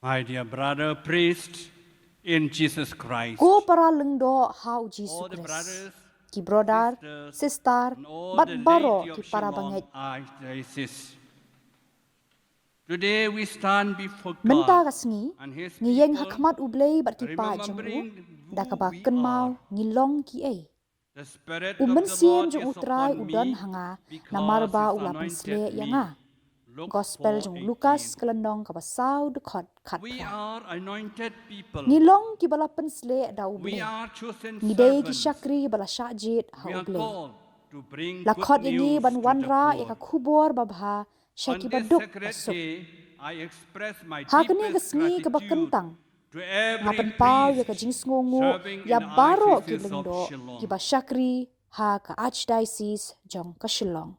My dear brother, priest in Jesus Christ, Ko para lengdo hau Jesus all the Christ. brothers, Ki brother, sisters, sister, and all bat the baro laity ki of para Jinglong banget. Bashisha. Today we stand before Menta God kasngi, and His ngiyeng people, hakmat ublay bat ki pa jong u, remembering da ka who ba we kenmau are. ngilong ki ay. The Spirit U of the mensiem Lord jong is utray upon udon me hanga na because marba He's ula pynsleh anointed me. yanga. Luke Gospel jong Lukas 4:18. kelenong ka ba sau de khot khat We pra. are anointed people. Ngilong ki bala pynsleh da We ublay. are chosen Ngidei ki servants. syakri bala syajit ha We are ublay. called to bring La good khot yangi news ban to the wanra ya poor. ka khubor babha On syaki this baduk sacred asuk. day, I express my Hakani deepest gasngi ka ba gratitude kentang. to every Ngapan pau ya ka priest jing sngongu serving ya in the baro ki Archdiocese of lengdo ki Shillong. ba syakri ha ka Archdiocese jong ka Shillong.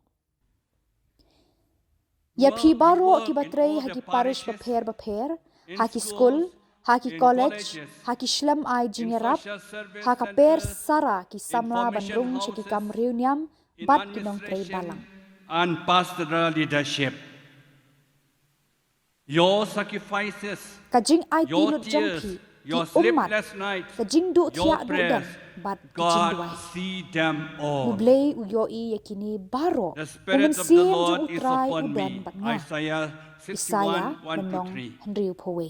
Ya pi You baro work ki ba in trei all ha the ki parish parishes, bapher in ha ki schools, school ha ki in college colleges, ha ki shlam ai in jingerap social service ha ka per centers, sara ki samra information bandrung syaki houses, kam reuniam in bat ki nong trei administration, balang. and pastoral leadership. Your sacrifices, Kajing ai your tilut tears, jampi your ki umat sleepless nights, kajing du your tiak du prayers, dan bat kajing duai. God see them all. Ublay uyoi yakini baro The Spirit of the umensim Lord jong is utrai upon udan me. bat nga. Isaiah Isaya 61, 1 to menong 3. Henry Powe.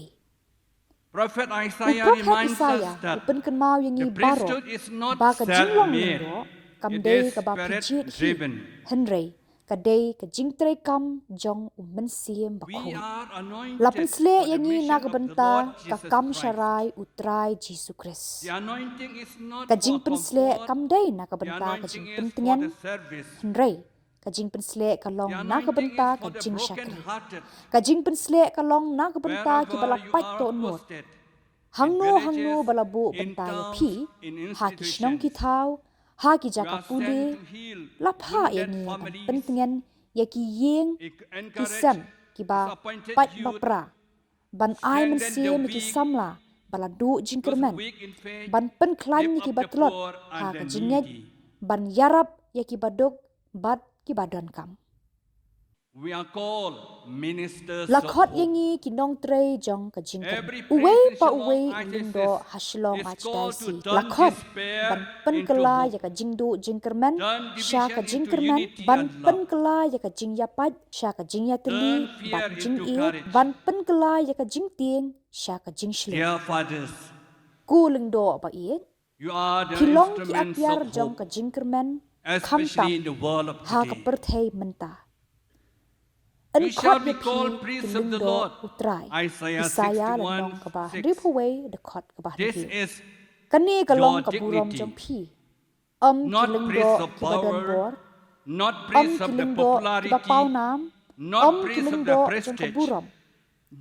Prophet Isaiah Prophet reminds us Isaya that upen kenmau the yangi baro priesthood is not ba ka jinglong self-made. lindo It kamdei is ka ba pijit hi spirit-driven. Henry kadei ka jingtre kam jong umensim We bakho. are anointed Lapin for sle the yangi mission of the nagbenta Lord ka Jesus kam Christ. sharai utrai Jesus Christ. The anointing is not Kajing for pensle comfort. kamdai na The kabenta anointing kajing is for pentingan the service. henrei kajing pensle The kalong na anointing kabenta is for the kajing syakri broken-hearted. kajing pensle kalong na kabenta ki Wherever bala you pat are to nur posted, in hangno villages, balabu in benta ya towns, phi in ha ki shnong ki institutions, thau ha ki you jaka are pule sent to heal lapha wounded yangi kan families, pentingan ya ki yeng ki encourage sam ki ba disappointed pat youth, bapra ban ai men strengthen the sim ki weak, samla bala du those jingkerman weak in faith, ban pen klan lift ki up the batlot poor ha and ka the jinget needy. ban yarap ya ki baduk bat ki badan kam We are called ministers la of khot hope. yangi ki nong trei jong ka jingker Every uwe priest in pa Shillong uwe lindo Archdiocese haslong is called to archdiocese la turn khot despair ban pen into kala hope, ya ka jingdu jingkerman turn sha ka division into jingkerman unity ban and pen love, kala ya ka jing ya pat sha ka jing ya teli turn fear bat jing into it courage. ban pen kala ya ka jing tieng sha ka jing shle Dear fathers, ku lindo ba it you are the kilong ki instruments apiar of jong hope, ka jingkerman kham tam especially in the world of ha ka today. perthei menta You en shall khot be ya phi called priests of the kilindo Lord. utrai Isaiah Isaya la 61, nong ka ba 6. rip away the khot ka ba This hiu is kani ka long your ka burom dignity, jong phi not kilindo priests of ki badon power, bor not priests of the kilindo ki ba popularity, pau nam not priests of the kilindo jong ka prestige, burom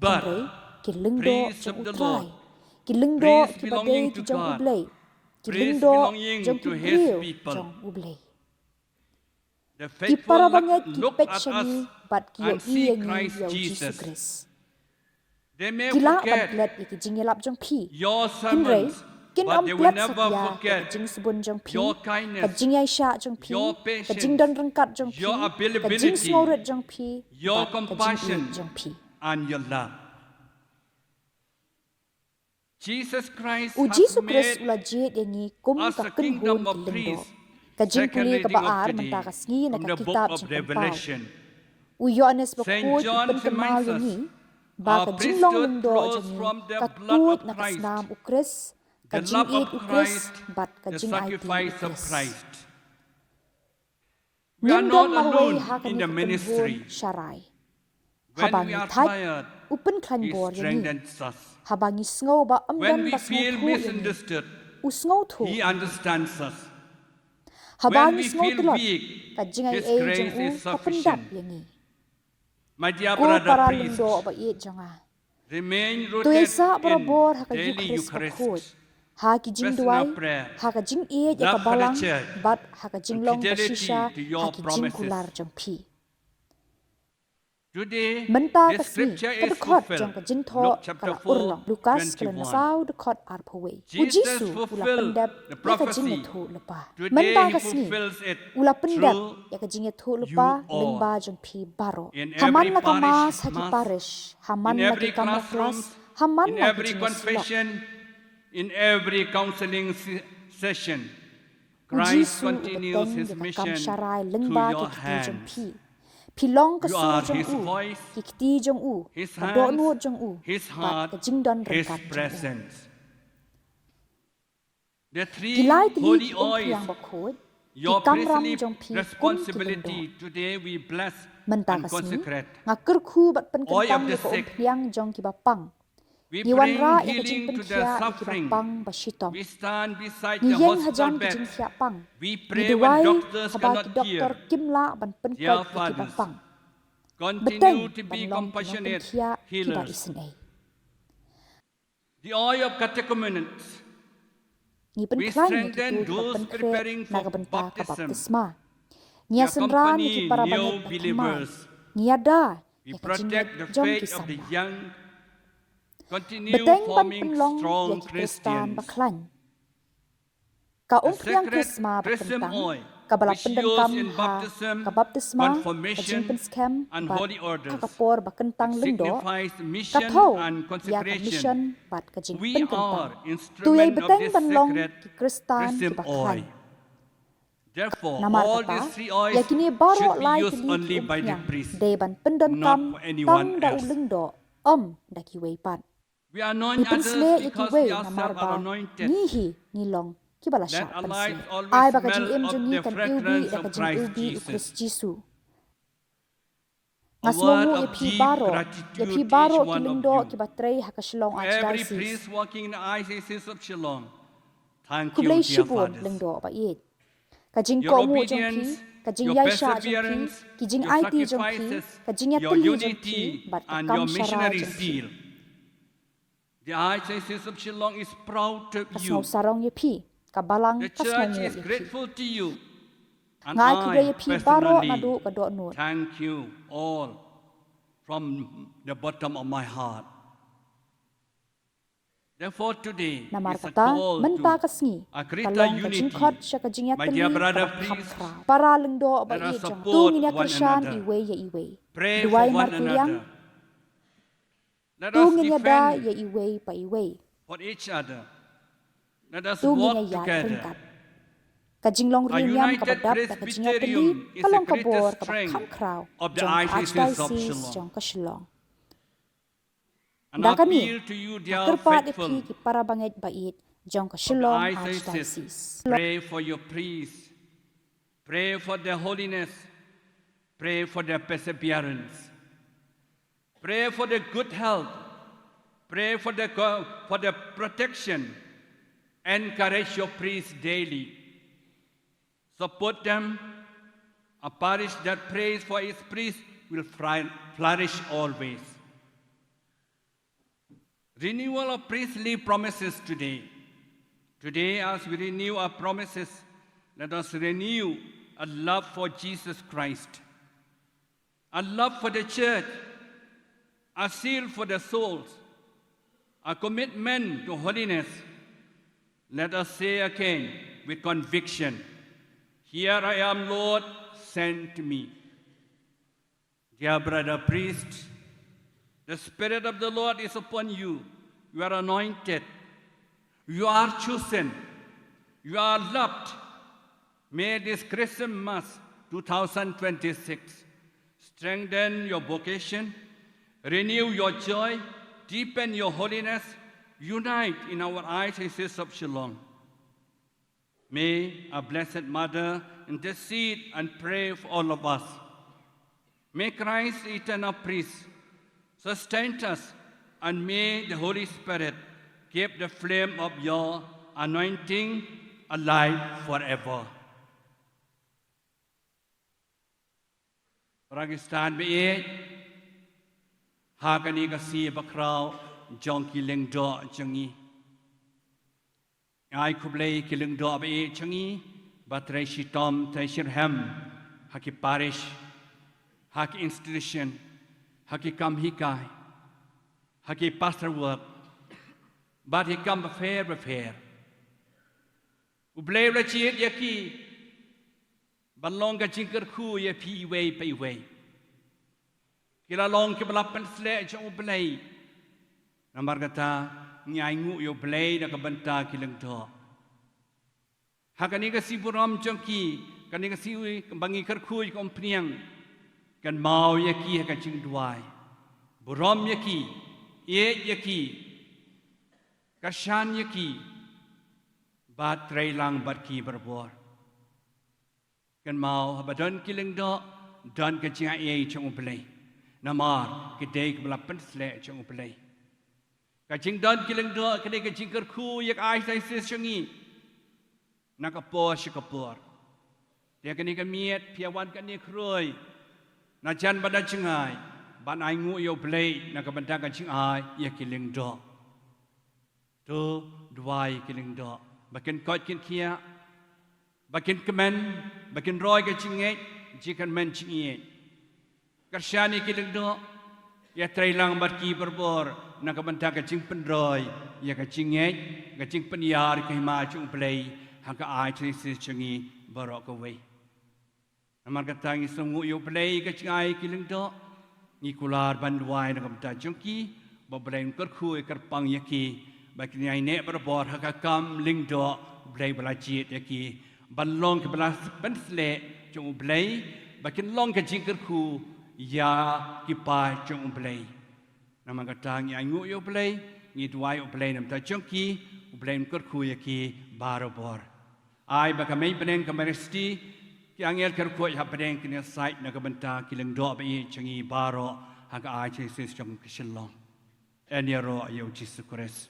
but henrei kilindo priests jong of the utrai Lord, kilindo priests ki badei belonging ki to jong God, ublei priests kilindo belonging jong to ki His breu people. jong ublei The ki faithful para banget ki look pet at us shangi bat ki yo and see yangi Christ yo Jesus. Jesus Christ They may kila ban forget klet ki jingelap jong phi your henrei sermons, kin but they will klet never sakya forget ka jing subun jong phi your ka kindness, jing ai sha jong phi your ka jing patience, don rangkat jong phi your ka jing availability, sngoret jong phi your bat ka jing compassion, i jong phi and your love. Jesus Christ u has Jesus Christ made ula je yangi kum us ka a kun kingdom hon of ki lindo priests. ka jing Second puli ka reading of baar today menta ka sngi na from ka the book kitab of jong kan pau Revelation. u Yohanes ba Saint khot John pen kan mau reminds us yangi ba our ka jing long priesthood lindo flows jangi from the ka blood tut of na ka Christ, snam u Chris ka the jing love it of u Chris Christ, bat ka the jing ai ti u sacrifice of Chris Christ. We are Nim not don mahway alone ha in kani the ka kun hon ministry. sharai When we habangi are thai tired, upen klan He bor yangi strengthens us. habangi sngo ba When amdan we ba sngo feel thu yangi misunderstood, u sngo thu He understands us. When habangi we sngo feel tulot weak, ka jingai His e grace jong u is ka pendap sufficient. yangi My dear ko brother para priest, lendo ba it jonga remain tu rooted sa para in bor ha ka daily Eucharist ba khot Eucharist, ha ki jing personal duai prayer, ha ka jing e ya ka love for the balang church, bat ha ka and jinglong fidelity bashisha to ha your ki jing promises. kular jong phi Today, menta this ka sni scripture ka is de khot fulfilled. jong ka jing tho Luke chapter kala 4, urlong Lukas kala 21. nasau de khot ar phawe u Jesus Jesu ula fulfilled pendap the ya ka jing prophecy. thu lepa Today menta He ka sni fulfills it ula pendap through ya ka jing thu you lepa all. lengba jong phi baro In haman every na ka parish mas ha ki mass, parish haman in na every ki kamra classrooms, class haman In na every confession, in every counseling session, Christ continues his mission through your hands. Pilong ka You sur are jong his u, voice, kikti jong u, his ka do hands, nuot jong u, his bat heart, ka jingdon his rengkat jong u. presence. The three Gilai tili holy ki ong oils, priang bakhod, your ki kamram priestly jong pi kum ki responsibility, lengdo. today we bless Menta and kasni, consecrate. ngakir khu bat pen Oil kentang of the ye ko ong sick. priang jong ki bapang. We Niwan ra bring ya ka jing healing pen to the kia ya ki suffering. bapang bashitom. We stand beside Ni the yeng hospital hajan ki beds. jing kia pang. We Ni pray when duai doctors haba cannot ki doktor hear. kimla ban pen Dear kot ya ki fathers, bapang. continue Beteng to ban be long ki long pen compassionate kia ki ba healers. isen ay. The oil of catechumenate. Ni pen We klan ni strengthen ki tu those ban kre preparing na for ka benta ka baptism. baptisma. We Nia senra ni accompany ki para new banget batamai. believers. Nia da We ya ka jinget protect the jong ki faith of the samba. young. Continue Beteng ban forming penlong ya strong ki kristan Christians. baklan. Ka The ong priang sacred krisma chrism bakentang, oil, ka balap which pendengkam used in ha, baptism, ka baptisma, ka confirmation, jingpen skem, and bat holy ka orders. kapor bakentang It lengdo, signifies ka mission thau and ya ka consecration. mission bat ka We jingpen kentang. are Tuyay instrument of beteng this banlong sacred ki kristan ki chrism baklan. oil. Therefore, Namar all kata, these three oils ya kini baro should be lai used tili only ki by the umpiang, priest, deban pendon not kam, for anyone tang da else. ulengdo, da ki weipan. We anoint Ni others pynsleh ya ki because wei we na ourselves are marba, anointed. ni hi, ni long, ki bala Let sya our lives pynsleh. always Ay baka smell jing em of jongi the kan ilbi fragrance da of ka jing Christ ilbi u Jesus. Kris Jisu. A word Ngasmongu ya of pi deep baro, ya gratitude pi to baro each ki one of lingdo you. ki batrei hakasilong To every archdiocese. priest working in the ICCs of Shillong, thank you, Kublai dear shibun fathers. lingdo ba yet. Ka jing Your ko mu jong pi, obedience, ka jing your yai sha jong pi, perseverance, ki jing your IT jong pi, sacrifices, ka jing ya your tili jong pi, unity, bat ka and kam your shara missionary jong pi. zeal. The ICCs of Shillong is proud of Kasngau you. sarong ya pi, ka balang The kasngau church mu is ya pi. grateful to you. And Ngai kublai I ya pi baro na personally do ka do nut. thank you all from the bottom of my heart. Therefore, today Namar is a kata, call menta to kasngi, a greater kalong ka jing unity. khot siya ka jing ya My tili, dear ka brother bak kam priests, kra. Para lingdo ba let us iye jong, support tung inya one kersyan another. iwe ya iwe. Pray for Duai one mar kuliang, another. Let us tung inya da defend ya iwe pa iwe. for each other. Let us Tung inya walk ya together. ringkat. Ka jinglong A riunyam ka united badap da ka jing ya tili, Presbyterium is the kalong ka bor greatest ka bak kam strength kraw. of the Jong ka ICCs of archdiocese Shillong. jong ka Shillong. And Dan kani, appeal to you, dear kerpat faithful ipi ki para banget bait jong ka of the Shillong ICCs. archdiocese. Pray for your priests. Pray for their holiness. Pray for their perseverance. Pray for their good health. Pray for their protection. Encourage your priests daily. Support them. A parish that prays for its priests will flourish always. Renewal of priestly promises today. Today, as we renew our promises, let us renew a love for Jesus Christ, a love for the church, a zeal for the souls, a commitment to holiness. Let us say again with conviction, "Here I am, Lord, send me." Dear brother priest, the Spirit of the Lord is upon you. You are anointed. You are chosen. You are loved. May this Christmas 2026 strengthen your vocation, renew your joy, deepen your holiness, unite in our ICCs of Shillong. May our Blessed Mother intercede and pray for all of us. May Christ, eternal priest, sustain us, and may the Holy Spirit keep the flame of your anointing alive forever. Pakistan be Hakani kasi bakraw jong kileng do changi. Ai kublai kileng do be changi batrai shitom tai shirham haki parish haki institution haki kam hikai haki pastor work but he come fair ublay rachit yaki balong ka jingker khu ye pi wei pai กีฬาลองกีฬาเป็นสเลจงอุบเลย Namar kata nyai ngu yo play na kabanta kilang to. Hakani kasi buram jongki kani kasi bangi kerkui kompriang kan mau yaki hakan cing duai. Buram yaki, yaki, kashan yaki, bat trailang barki berbor. Kan mau habadon kilang do dan kecing cong play. Namar kedai kebela pynsleh cong play. Kacing dan kilang do kedai kacing kerku yak ai sai sengi. Nakapor sikapor. Dia kini kamiet piawan kini kroi. Najan pada cengai. Ban ai ngu yo play nakabanta kacing ai ya kilang do. Tu duai kilang do. Bakin kot kin kia. Bakin kemen, bakin roy kacing ngek, jikan men cingit. Kersyani kilang do. Ya trailang barki berbor nakabanta kacing pendroy ya kacing ngek, kacing penyar kehima cung play. Hangka ai cisi cengi barok kawei. Namar kata ngi sungu yo play kacing ai kilang do. Ngi kular banduai nakabanta jongki. Babreng kerku kerpang yaki. Bakin ai nek berbor haka kam ling do. Blay belajit yaki. Balong ke belas pynsleh cung blay. Bakin long kacing kerku. Ya kipai cung blay. Namar kata ngi ai ngu yo play. Ngi duai yo play namta jongki. Blay kerku yaki barobor. Ai bakamay peneng kameresti ki angel kerkoi ha peneng kini site na kabanta kilang do ba i changi baro ha ka ai chesis chong kishilong eniaro ayo Jesus Christ